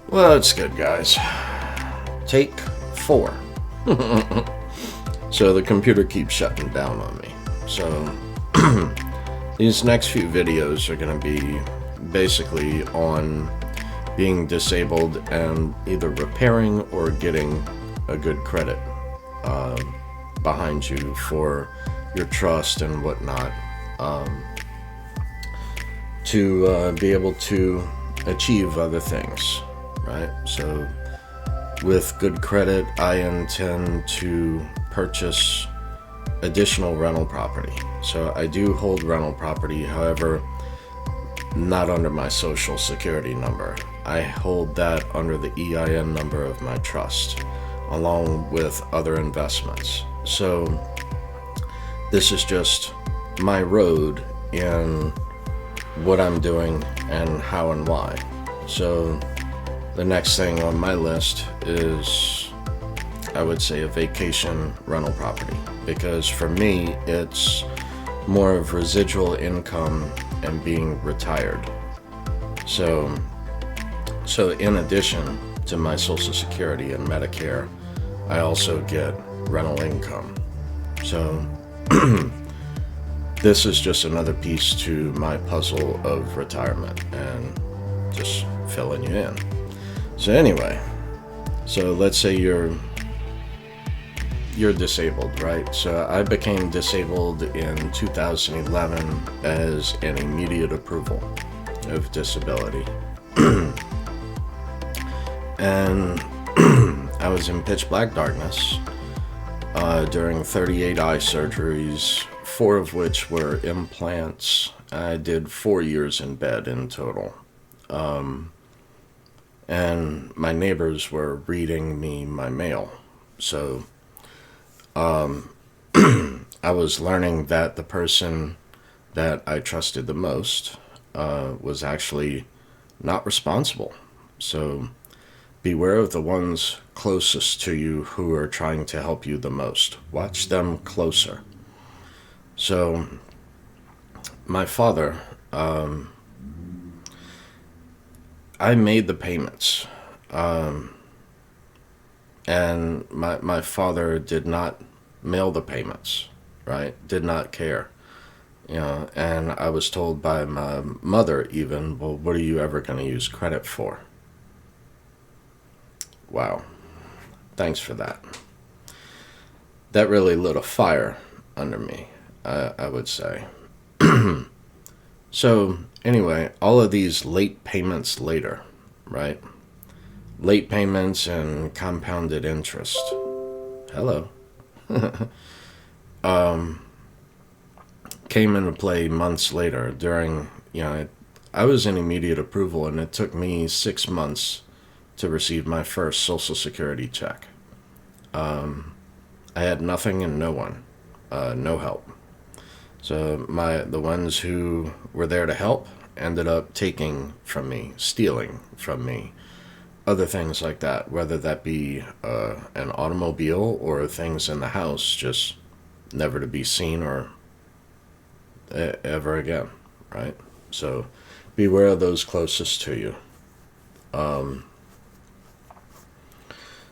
Well, that's good, guys. Take 4. So the computer keeps shutting down on me. So these next few videos are going to be basically on being disabled and either repairing or getting a good credit behind you for your trust and whatnot, to be able to achieve other things, right? So with good credit, I intend to purchase additional rental property. So I do hold rental property, however, not under my social security number. I hold that under the EIN number of my trust, along with other investments. So this is just my road in what I'm doing and how and why. So the next thing on my list is, I would say, a vacation rental property, because for me it's more of residual income and being retired. So in addition to my Social Security and Medicare, I also get rental income. So this is just another piece to my puzzle of retirement and just filling you in. So anyway, so let's say you're disabled, right? So I became disabled in 2011 as an immediate approval of disability. And I was in pitch black darkness during 38 eye surgeries, 4 of which were implants. I did 4 years in bed in total. And my neighbors were reading me my mail. So I was learning that the person that I trusted the most was actually not responsible. So beware of the ones closest to you who are trying to help you the most. Watch them closer. So my father, I made the payments, and my father did not mail the payments, right? Did not care, and I was told by my mother even, well, what are you ever going to use credit for? Wow, thanks for that. That really lit a fire under me, I would say. So anyway, all of these late payments later, right? Late payments and compounded interest. Hello. Came into play months later during, I was in immediate approval, and it took me 6 months to receive my first Social Security check. I had nothing and no one, no help. So the ones who were there to help ended up taking from me, stealing from me, other things like that, whether that be an automobile or things in the house, just never to be seen or ever again, right? So beware of those closest to you.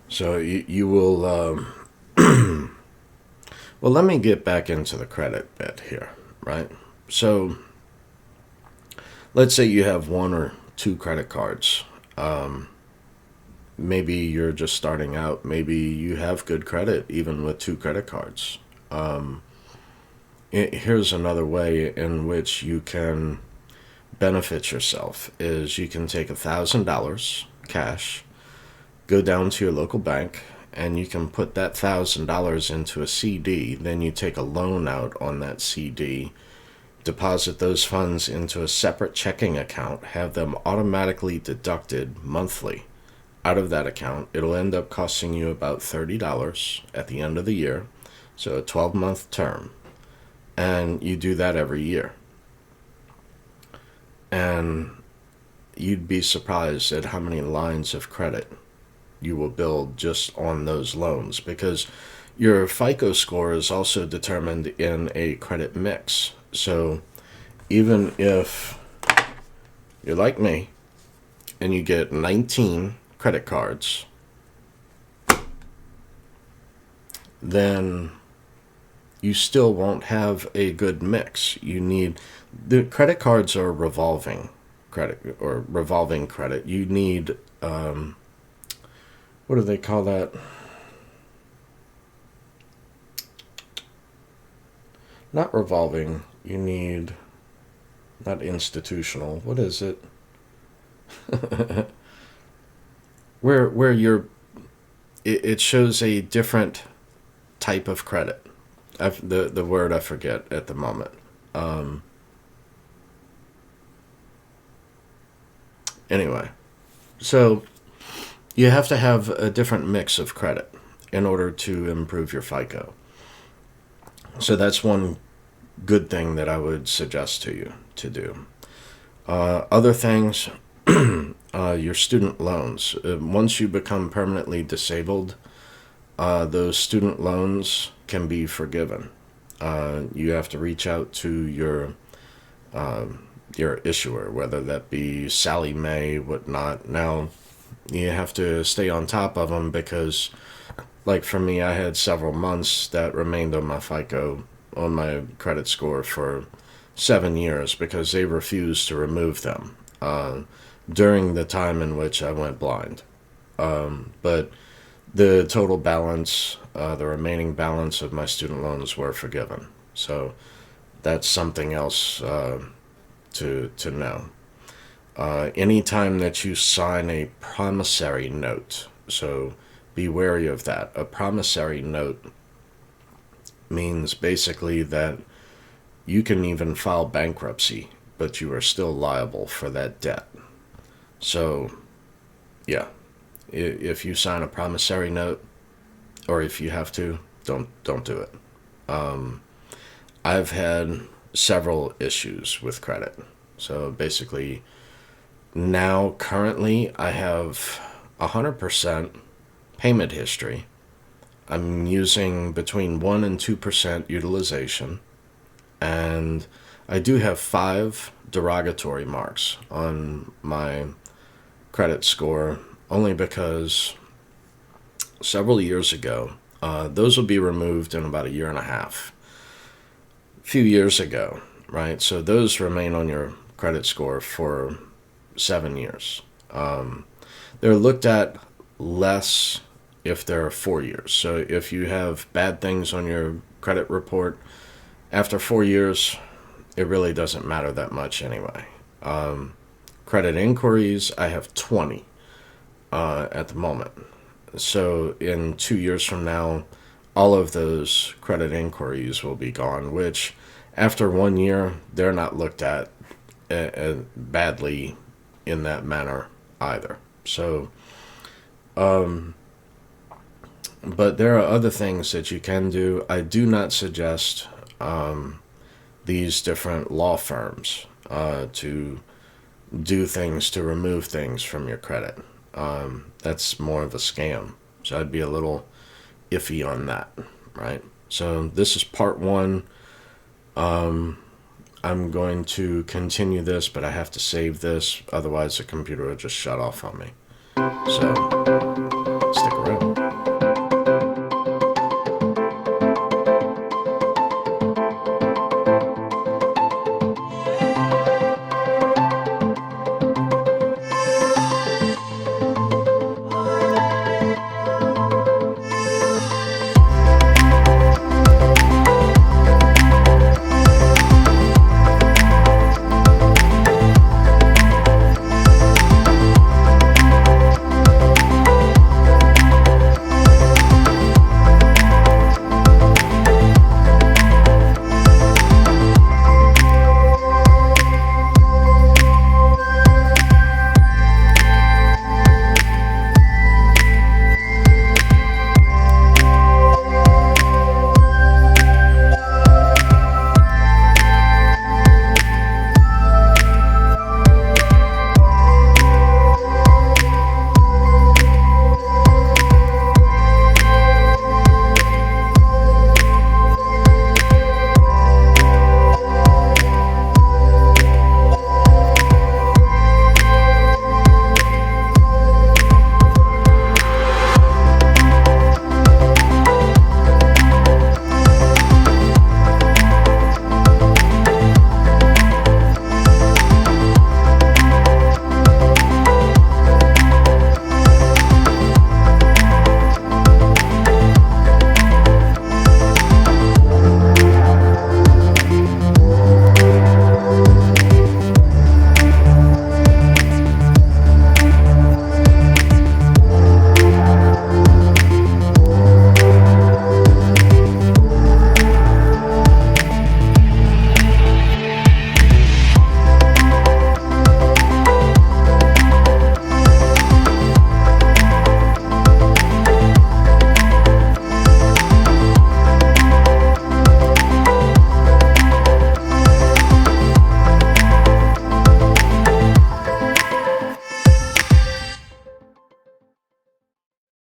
So you will... Well, let me get back into the credit bit here, right? So let's say you have 1 or 2 credit cards. Maybe you're just starting out. Maybe you have good credit even with 2 credit cards. Here's another way in which you can benefit yourself is you can take $1,000 cash, go down to your local bank, and you can put that $1,000 into a CD. Then you take a loan out on that CD, deposit those funds into a separate checking account, have them automatically deducted monthly out of that account. It'll end up costing you about $30 at the end of the year, so a 12-month term. And you do that every year. And you'd be surprised at how many lines of credit you will build just on those loans, because your FICO score is also determined in a credit mix. So even if you're like me and you get 19 credit cards, then you still won't have a good mix. The credit cards are revolving credit. You need, what do they call that? Not revolving. You need, not institutional. What is it? where it shows a different type of credit. The word I forget at the moment. Anyway, so you have to have a different mix of credit in order to improve your FICO. So that's one good thing that I would suggest to you to do. Other things, your student loans. Once you become permanently disabled, those student loans can be forgiven. You have to reach out to your issuer, whether that be Sally Mae, whatnot. Now, you have to stay on top of them because, like for me, I had several months that remained on my FICO, on my credit score for 7 years because they refused to remove them during the time in which I went blind. But the total balance, the remaining balance of my student loans were forgiven. So that's something else to know. Anytime that you sign a promissory note, so be wary of that. A promissory note means basically that you can even file bankruptcy, but you are still liable for that debt. So, yeah, if you sign a promissory note, or if you have to, don't do it. I've had several issues with credit. So basically, now currently I have 100% payment history. I'm using between 1 and 2% utilization, and I do have 5 derogatory marks on my credit score, only because several years ago, those will be removed in about a year and a half. A few years ago, right? So those remain on your credit score for 7 years. They're looked at less if they're 4 years. So if you have bad things on your credit report, after 4 years, it really doesn't matter that much anyway. Credit inquiries, I have 20 at the moment. So in 2 years from now, all of those credit inquiries will be gone, which after 1 year, they're not looked at badly in that manner either. So, but there are other things that you can do. I do not suggest these different law firms to do things to remove things from your credit. That's more of a scam. So I'd be a little iffy on that, right? So this is part 1. I'm going to continue this, but I have to save this, otherwise the computer will just shut off on me. So